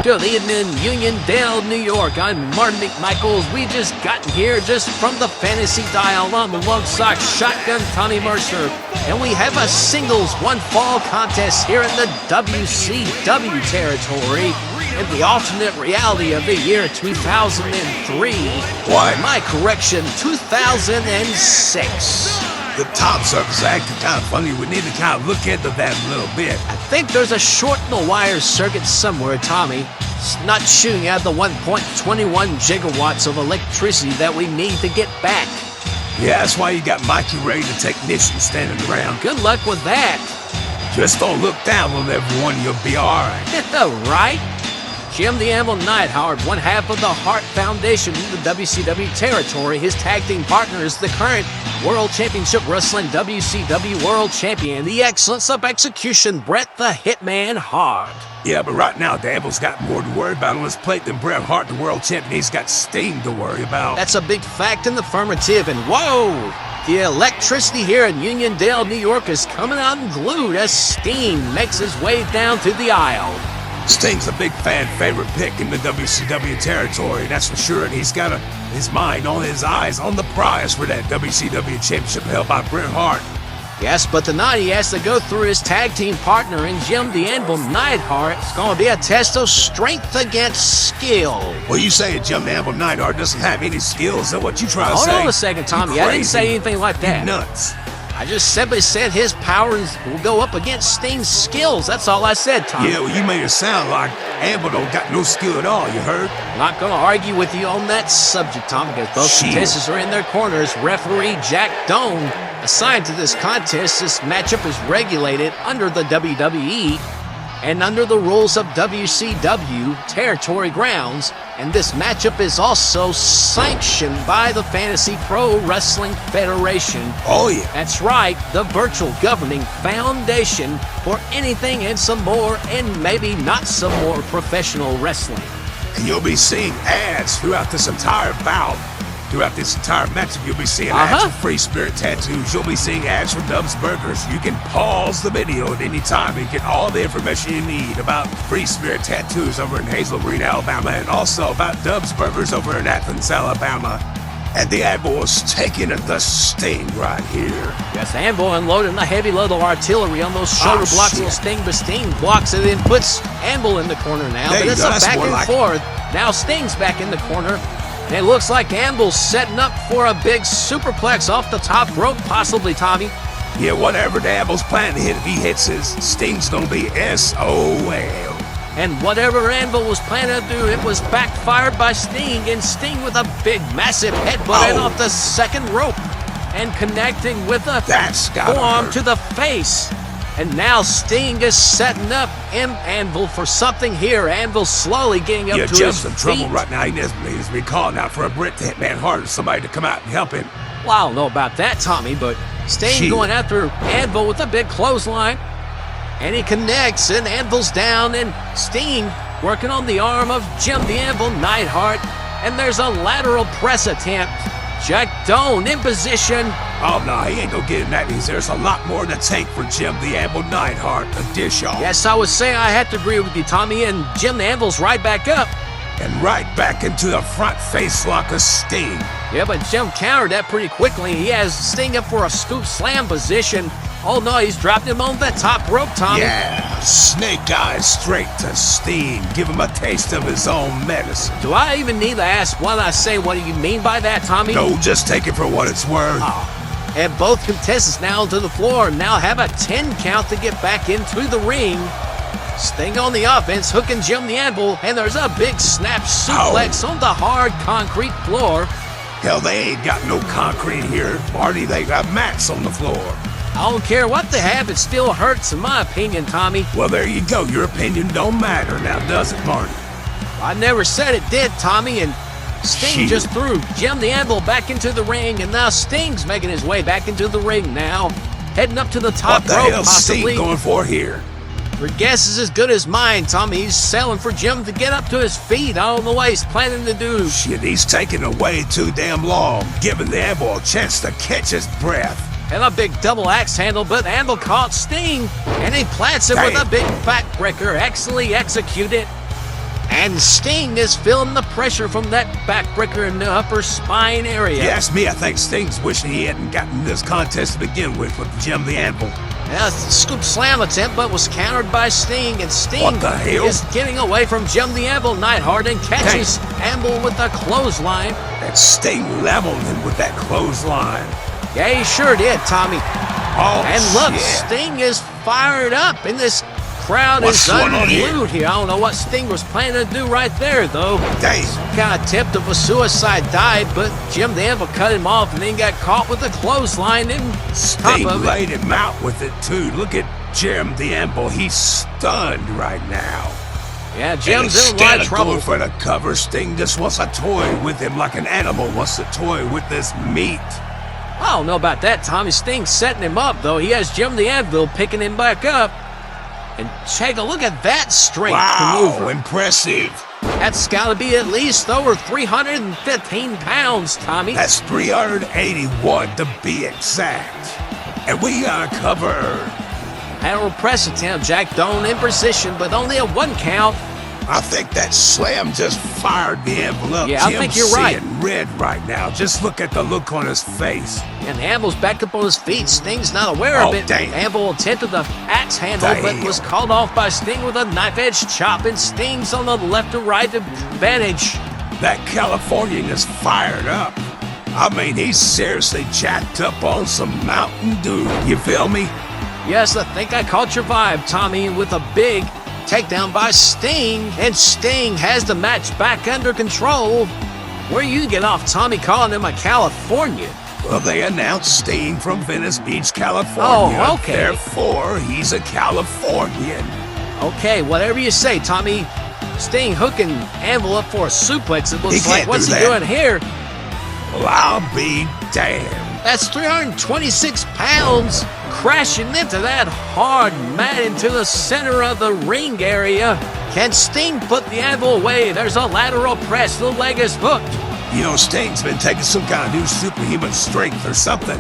Good evening, Uniondale, New York. I'm Martin McMichaels. We just gotten here just from the Fantasy Dial. I'm alongside Shotgun Tommy Mercer. And we have a singles one-fall contest here in the WCW territory in the alternate reality of the year 2003. What? My correction, 2006. The top circle's acting kind of funny. We need to kind of look into that a little bit. I think there's a short-in-the-wire circuit somewhere, Tommy. It's not shooting out the 1.21 gigawatts of electricity that we need to get back. Yeah, that's why you got Mikey Ray, the technician, standing around. Good luck with that. Just don't look down on everyone, you'll be all right. Right? Jim the Anvil Neidhart, one half of the Hart Foundation in the WCW territory. His tag team partner is the current World Championship Wrestling WCW World Champion, the excellence of execution, Bret the Hitman Hart. Yeah, but right now, the Anvil's got more to worry about on his plate than Bret Hart, the world champion. He's got Sting to worry about. That's a big fact in the affirmative, and whoa! The electricity here in Uniondale, New York is coming out and glued as Sting makes his way down to the aisle. Sting's a big fan favorite pick in the WCW territory, that's for sure, and he's got his mind on his eyes on the prize for that WCW championship held by Bret Hart. Yes, but tonight he has to go through his tag team partner in Jim the Anvil Neidhart. It's going to be a test of strength against skill. Well, you say Jim the Anvil Neidhart doesn't have any skills, is that what you try to say? Hold on a second, Tommy. I didn't say anything like that. You nuts. I just simply said his powers will go up against Sting's skills. That's all I said, Tommy. Yeah, well, you made it sound like Anvil don't got no skill at all, you heard? Not going to argue with you on that subject, Tommy, because both contestants are in their corners. Referee Jack Doan, assigned to this contest, this matchup is regulated under the WWE and under the rules of WCW territory grounds, and this matchup is also sanctioned by the Fantasy Pro Wrestling Federation. Oh, yeah. That's right, the virtual governing foundation for anything and some more, and maybe not some more professional wrestling. And you'll be seeing ads throughout this entire bout. Throughout this entire matchup, you'll be seeing ads for Free Spirit tattoos. You'll be seeing ads for Dub's Burgers. You can pause the video at any time and get all the information you need about Free Spirit tattoos over in Hazel Green, Alabama, and also about Dub's Burgers over in Athens, Alabama. And the Anvil is taking the Sting right here. Yes, Anvil unloading the heavy load of artillery on those shoulder blocks of Sting, but Sting blocks it and puts Anvil in the corner now. But it's a back and forth. Now Sting's back in the corner. And it looks like Anvil's setting up for a big superplex off the top rope, possibly, Tommy. Yeah, whatever the Anvil's planning to hit, if he hits his, Sting's gonna be SOL. And whatever Anvil was planning to do, it was backfired by Sting, and Sting with a big, massive headbutt off the second rope and connecting with a forearm to the face. And now Sting is setting up Anvil for something here. Anvil slowly getting up to his feet. Jim's in trouble right now. He needs to be calling out for a Bret the Hitman Hart or somebody to come out and help him. Well, I don't know about that, Tommy, but Sting going after Anvil with a big clothesline. And he connects, and Anvil's down, and Sting working on the arm of Jim the Anvil Neidhart. And there's a lateral press attempt. Jack Doan in position. Oh, no, he ain't gonna get in that easy. There's a lot more to take for Jim the Anvil Neidhart, a dish off. Yes, I was saying I have to agree with you, Tommy, and Jim the Anvil's right back up. And right back into the front face lock of Sting. Yeah, but Jim countered that pretty quickly. He has Sting up for a scoop slam position. Oh, no, he's dropped him on that top rope, Tommy. Yeah, snake eyes straight to Sting. Give him a taste of his own medicine. Do I even need to ask what I say? What do you mean by that, Tommy? No, just take it for what it's worth. And both contestants now to the floor and now have a 10 count to get back into the ring. Sting on the offense, hooking Jim the Anvil, and there's a big snap suplex on the hard concrete floor. Hell, they ain't got no concrete here, Marty. They got mats on the floor. I don't care what they have, it still hurts in my opinion, Tommy. Well, there you go. Your opinion don't matter now, does it, Marty? I never said it did, Tommy, and Sting just threw Jim the Anvil back into the ring, and now Sting's making his way back into the ring now, heading up to the top rope, What the hell's possibly. Sting going for here? Your guess is as good as mine, Tommy. He's selling for Jim to get up to his feet. I don't know what he's planning to do. Shit, he's taking away too damn long, giving the Anvil a chance to catch his breath. And a big double axe handle, but Anvil caught Sting, and he plants it with a big backbreaker, excellently executed. And Sting is feeling the pressure from that backbreaker in the upper spine area. If you ask me, I think Sting's wishing he hadn't gotten this contest to begin with Jim the Anvil. Yeah, scoop slam attempt, but was countered by Sting, and Sting What the hell? is getting away from Jim the Anvil. Neidhart and catches Anvil with a clothesline. And Sting leveled him with that clothesline. Yeah, he sure did, Tommy. Oh, And look, shit. Sting is fired up, and this crowd What's is going on unglued here. I don't know what Sting was planning to do right there, though. Dang. Kind of attempt of a suicide dive, but Jim the Anvil cut him off and then got caught with a clothesline and Sting top of it. laid him out with it, too. Look at Jim the Anvil. He's stunned right now. Yeah, And Jim's in a instead lot of of trouble. going for the cover, Sting just wants a toy with him like an animal wants a toy with this meat. I don't know about that, Tommy. Sting's setting him up, though. He has Jim the Anvil picking him back up. And take a look at that strength Wow, maneuver. impressive. That's got to be at least over 315 pounds, Tommy. That's 381 to be exact. And we got a cover. Had a press attempt, Jack Doan in position, but only a 1 count. I think that slam just fired the Anvil up. Yeah, I Jim's think you're right. seeing red right now. Just look at the look on his face. And the Anvil's back up on his feet. Sting's not aware of Oh, it. damn. Anvil attempted the axe handle, but Damn. was called off by Sting with a knife-edge chop, and Sting's on the left and right advantage. That Californian is fired up. I mean, he's seriously jacked up on some Mountain Dew. You feel me? Yes, I think I caught your vibe, Tommy, with a big takedown by Sting, and Sting has the match back under control. Where you get off, Tommy, calling him a Californian? Well, they announced Sting from Venice Beach, California. Oh, okay. Therefore, he's a Californian. Okay, whatever you say, Tommy. Sting hooking Anvil up for a suplex, it looks He like. can't What's do he that. doing here? Well, I'll be damned. That's 326 pounds crashing into that hard mat into the center of the ring area. Can Sting put the Anvil away? There's a lateral press. The leg is hooked. You know, Sting's been taking some kind of new superhuman strength or something.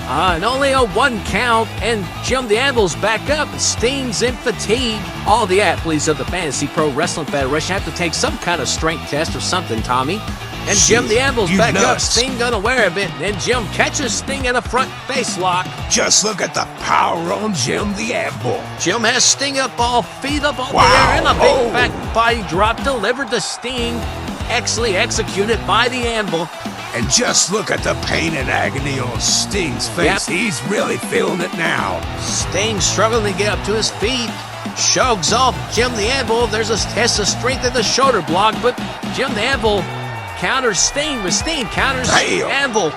And only a 1 count, and Jim the Anvil's back up. Sting's in fatigue. All the athletes of the Fantasy Pro Wrestling Federation have to take some kind of strength test or something, Tommy. And Jim the Anvil's You back up. nuts. Sting unaware of it. And Jim catches Sting in a front face lock. Just look at the power on Jim the Anvil. Jim has Sting up, all feet up on Wow. the air, and a big Oh. back body drop delivered to Sting. Excellently executed by the Anvil. And just look at the pain and agony on Sting's face. Yep. He's really feeling it now. Sting struggling to get up to his feet. Shogs off Jim the Anvil. There's a test of strength in the shoulder block, but Jim the Anvil counters Sting, but Sting counters Damn. Anvil.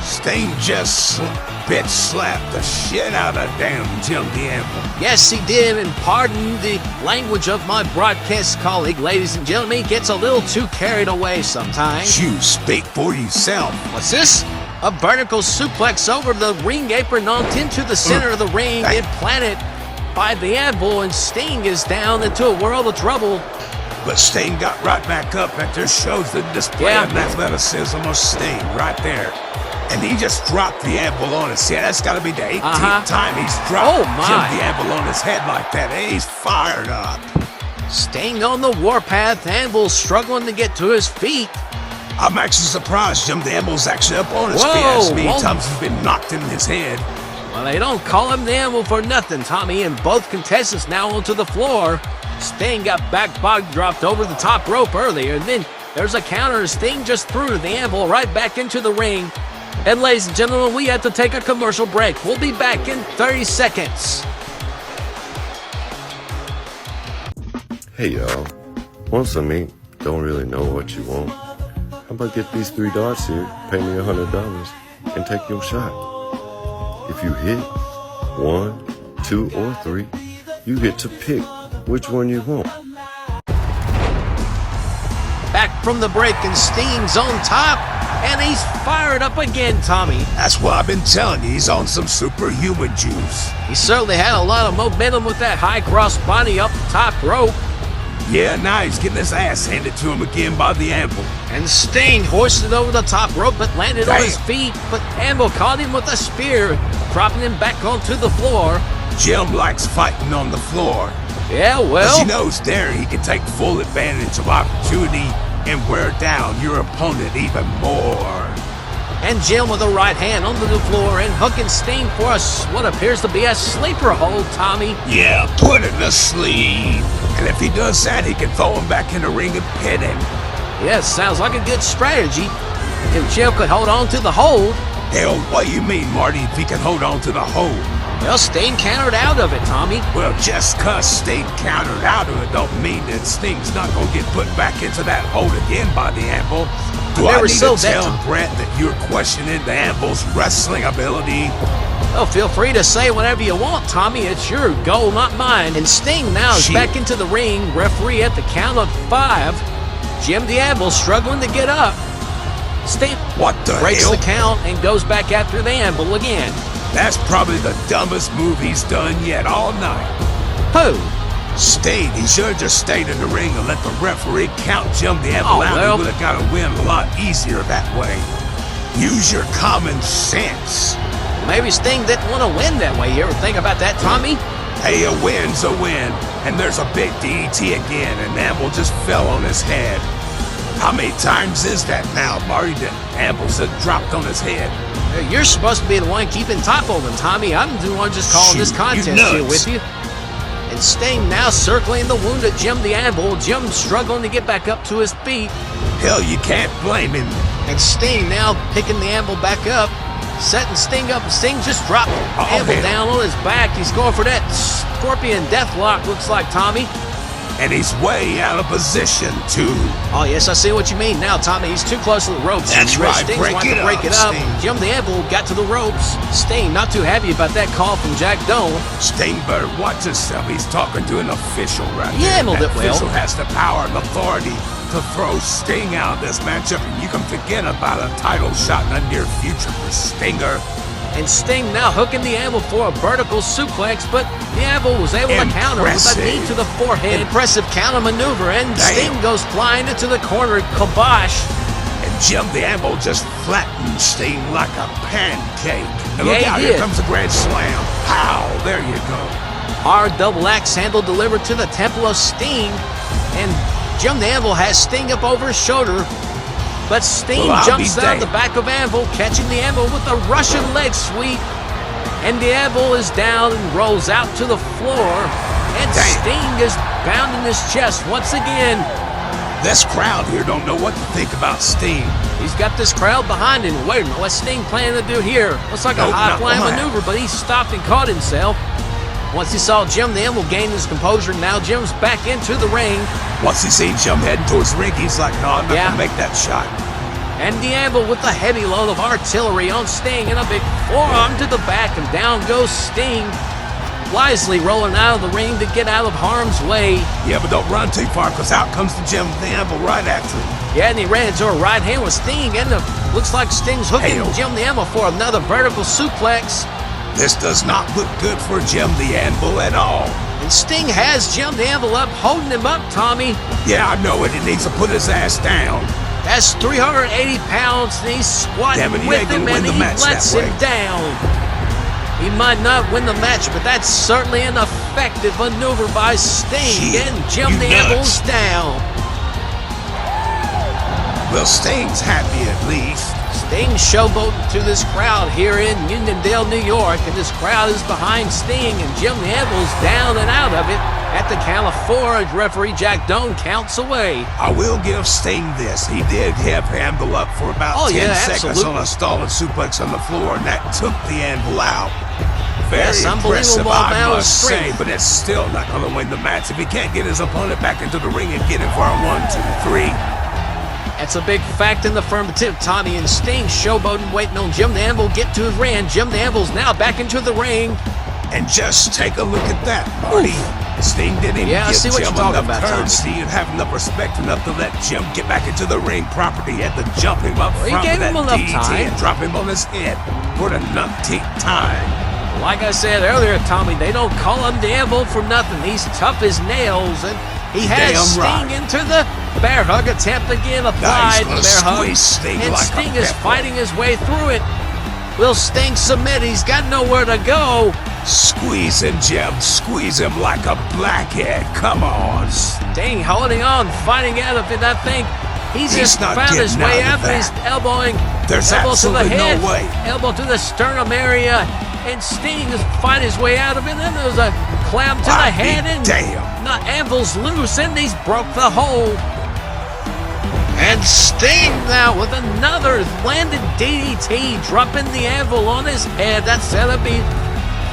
Sting just bitch slapped the shit out of damn Jim the Anvil. Yes, he did, and pardon the language of my broadcast colleague, ladies and gentlemen, he gets a little too carried away sometimes. You speak for yourself. What's this? A vertical suplex over the ring apron into the center of the ring, Hey. implanted by the Anvil, and Sting is down into a world of trouble. But Sting got right back up. That just shows the display Yeah. of athleticism of Sting right there. And he just dropped the Anvil on his head. That's got to be the 18th time he's dropped Oh, my. Jim the Anvil on his head like that. And he's fired up. Sting on the warpath, Anvil struggling to get to his feet. I'm actually surprised Jim the Anvil's actually up on his feet. Whoa, As many whoa. times he's been knocked in his head. Well, they don't call him the Anvil for nothing, Tommy, and both contestants now onto the floor. Sting got back body dropped over the top rope earlier, and then there's a counter. Sting just threw the Anvil right back into the ring. And ladies and gentlemen, we have to take a commercial break. We'll be back in 30 seconds. Hey y'all, want some ink? Don't really know what you want. How about get these 3 darts here, pay me $100, and take your shot. If you hit 1, 2, or 3, you get to pick which one you want. Back from the break, and Sting's on top, and he's fired up again, Tommy. That's what I've been telling you. He's on some superhuman juice. He certainly had a lot of momentum with that high cross body up the top rope. Yeah, now he's getting his ass handed to him again by the Anvil. And Sting hoisted over the top rope, but landed on his feet. But Anvil caught him with a spear, dropping him back onto the floor. Jim likes fighting on the floor. Yeah, Because well, he knows there he can take full advantage of opportunity and wear down your opponent even more. and Jim with a right hand onto the floor and hooking Sting for what appears to be a sleeper hold, Tommy. Yeah, put it to sleep. And if he does that, he can throw him back in the ring and pin him. Yeah, sounds like a good strategy. If Jim could hold on to the hold, Hell, what do you mean, Marty, if he can hold on to the hold? well, Sting countered out of it, Tommy. Well, just 'cause Sting countered out of it don't mean that Sting's not gonna get put back into that hold again by the Anvil. Do I Never need sold to that tell to- Brett that you're questioning the Anvil's wrestling ability? Well, feel free to say whatever you want, Tommy. It's your goal, not mine. And Sting now is Shit. back into the ring. Referee at the count of 5. Jim the Anvil struggling to get up. Sting What the breaks hell? the count and goes back after the Anvil again. That's probably the dumbest move he's done yet all night. Who? Sting, he should have just stayed in the ring and let the referee count Jim the Anvil Oh, out. well. He would have got a win a lot easier that way. Use your common sense. Maybe Sting didn't want to win that way. You ever think about that, Tommy? Hey, a win's a win. And there's a big DDT again, and Anvil just fell on his head. How many times is that now, Marty, that Anvil's just dropped on his head? You're supposed to be the one keeping top of him, Tommy. I'm the one just calling this Shoot, contest you here nuts. with you. And Sting now circling the wounded Jim the Anvil. Jim struggling to get back up to his feet. Hell, you can't blame him. And Sting now picking the Anvil back up, setting Sting up. And Sting just dropped Anvil hell. down on his back. He's going for that Scorpion Deathlock, looks like, Tommy. And he's way out of position, too. Oh, yes, I see what you mean now, Tommy. He's too close to the ropes. That's And right. Sting's Break wanting it to break up, it up. Sting. Jim the Anvil got to the ropes. Sting not too happy about that call from Jack Doan. Sting better watch himself. He's talking to an official right He there. handled That it well. official has the power and authority to throw Sting out of this matchup, and you can forget about a title shot in the near future for Stinger. And Sting now hooking the Anvil for a vertical suplex, but the Anvil was able to counter with a knee Impressive. to the forehead. Impressive counter maneuver, and Damn. Sting goes flying into the corner. Kibosh. And Jim the Anvil just flattened Sting like a pancake. And look Yeah, out, he here did. comes a grand slam. Pow, there you go. Hard double axe handle delivered to the temple of Sting, and Jim the Anvil has Sting up over his shoulder. But Sting Well, I'll jumps be out the damned. back of Anvil, catching the Anvil with a Russian leg sweep. And the Anvil is down and rolls out to the floor. And Damn. Sting is pounding his chest once again. This crowd here don't know what to think about Sting. He's got this crowd behind him. Wait a minute, what's Sting planning to do here? Looks like a Nope, not high-flying gonna maneuver, but he stopped and caught himself. Once he saw Jim the Anvil gain his composure, now Jim's back into the ring. Once he seen Jim heading towards the ring, he's like, no, I'm not Yeah. gonna make that shot. And the Anvil with a heavy load of artillery on Sting and a big forearm to the back, and down goes Sting, wisely rolling out of the ring to get out of harm's way. Yeah, but don't run too far, because out comes the Jim the Anvil right after him. Yeah, and he ran into a right hand with Sting, and looks like Sting's hooking Hell. Jim the Anvil for another vertical suplex. This does not look good for Jim the Anvil at all. And Sting has Jim the Anvil up, holding him up, Tommy. Yeah, I know it. He needs to put his ass down. That's 380 pounds, and he's squatting Damn it, he with ain't gonna him, win and the he match that lets him way. down. He might not win the match, but that's certainly an effective maneuver by Sting, Shit, and Jim you the nuts. Anvil's down. Well, Sting's happy at least. Sting showboating to this crowd here in Uniondale, New York, and this crowd is behind Sting, and Jim the Anvil's down and out of it. At the count of 4, referee Jack Doan counts away. I will give Sting this. He did have Anvil up for about 10 yeah, seconds absolutely. on a stalling suplex on the floor, and that took the Anvil out. Very Yes, impressive, unbelievable I amount of must say, strength. but it's still not going to win the match if he can't get his opponent back into the ring and get him for a 1, 2, 3. That's a big fact in the affirmative, Tommy, and Sting showboating, waiting on Jim the Anvil get to his ring. Jim the Anvil's now back into the ring. And just take a look at that, Marty. Sting didn't even Yeah, I give see what Jim you're talking enough about, Tommy. courtesy and have enough respect enough to let Jim get back into the ring properly. He had to jump him up Well, he front gave with him that enough DDT time. and drop him on his head for the numpteenth time. Like I said earlier, Tommy, they don't call him the Anvil for nothing. He's tough as nails, and he has Damn Sting right. into the bear hug attempt again, applied gonna bear hug, squeeze Sting and like a Sting is pepper. fighting his way through it. Will Sting submit? He's got nowhere to go. Squeeze him, Jim. Squeeze him like a blackhead. Come on. Sting holding on, fighting out of it, I think. He's just not found his getting way out out. of He's that. elbowing. There's elbow to the absolutely no head, way. elbow to the sternum area, and Sting is fighting his way out of it. Then there's a clam to the head, and damn. Anvil's loose, and he's broke the hold. And Sting now with another landed DDT, dropping the Anvil on his head. That's gonna be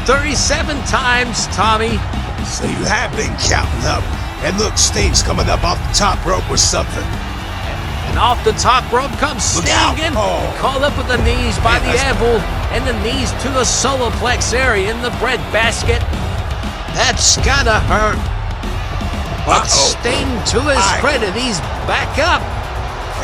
37 times, Tommy. So you have been counting up. And look, Sting's coming up off the top rope with something. And off the top rope comes Look Sting out. and Oh. called up with the knees by Man, the that's- Anvil, and the knees to the solar plex area in the bread basket. That's gotta hurt. But Sting, to his credit, he's back up.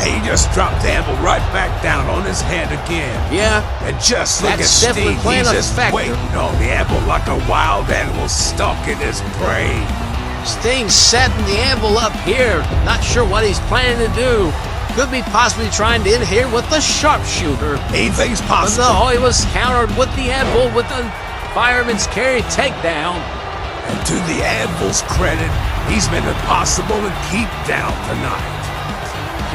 He just dropped the Anvil right back down on his head again. Yeah. And just look That's at definitely Sting. playing He's a just factor. waiting on the Anvil like a wild animal stalking his prey. Sting setting the Anvil up here. Not sure what he's planning to do. Could be possibly trying to hit here with the sharpshooter. Anything's But possible. no, he was countered with the Anvil with the fireman's carry takedown. And to the Anvil's credit, he's been impossible to keep down tonight.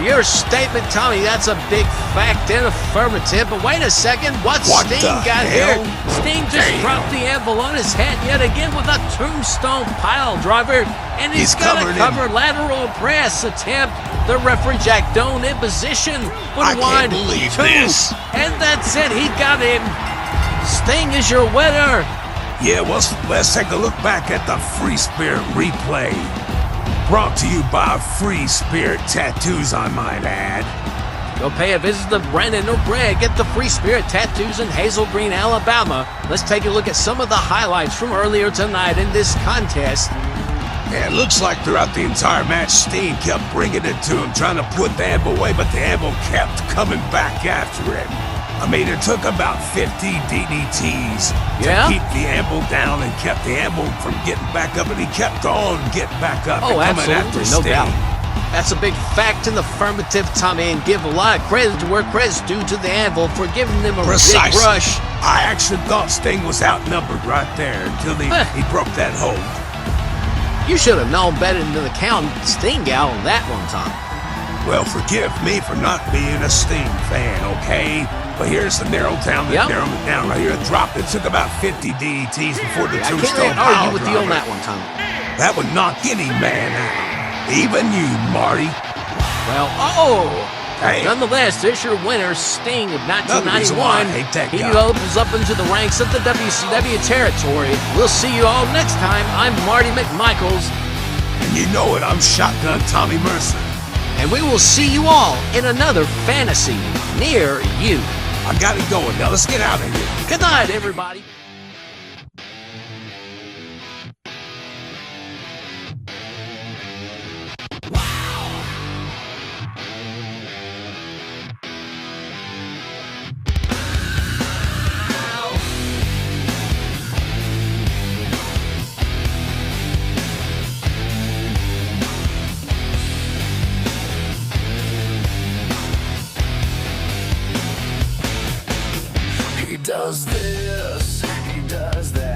Your statement, Tommy, that's a big fact and affirmative. But wait a second, what Sting the got hell? here? Sting just dropped the Anvil on his head yet again with a tombstone pile driver. And he's got a covering cover lateral press attempt. The referee Jack Doan in position. I can't 1, believe 2, this. and that's it. He got him. Sting is your winner. Yeah, well, let's take a look back at the Free Spirit replay. Brought to you by Free Spirit Tattoos, I might add. Go pay a visit to Brandon O'Brien. Get the Free Spirit Tattoos in Hazel Green, Alabama. Let's take a look at some of the highlights from earlier tonight in this contest. Yeah, it looks like throughout the entire match, Sting kept bringing it to him, trying to put the Anvil away, but the Anvil kept coming back after him. I mean, it took about 50 DDTs to keep the Anvil down and kept the Anvil from getting back up, and he kept on getting back up and coming after absolutely, no Sting. doubt. That's a big fact and affirmative, Tommy, and give a lot of credit to where credit's due to the Anvil for giving them a big rush. I actually thought Sting was outnumbered right there until he broke that hold. You should have known better than to count Sting out on that one, Tom. Well, forgive me for not being a Sting fan, okay? But here's the narrow down that narrowed it down right here. It dropped. It took about 50 DDTs before the I tombstone can't pile argue with you on driver. that one, Tom. That would knock any man out. Even you, Marty. Well, Hey. nonetheless, there's your winner, Sting of Another reason why I 1991. hate that He guy. opens up into the ranks of the WCW territory. We'll see you all next time. I'm Marty McMichaels. And you know it, I'm Shotgun Tommy Mercer. And we will see you all in another fantasy near you. I got it going now. Let's get out of here. Good night, everybody. He does this, he does that.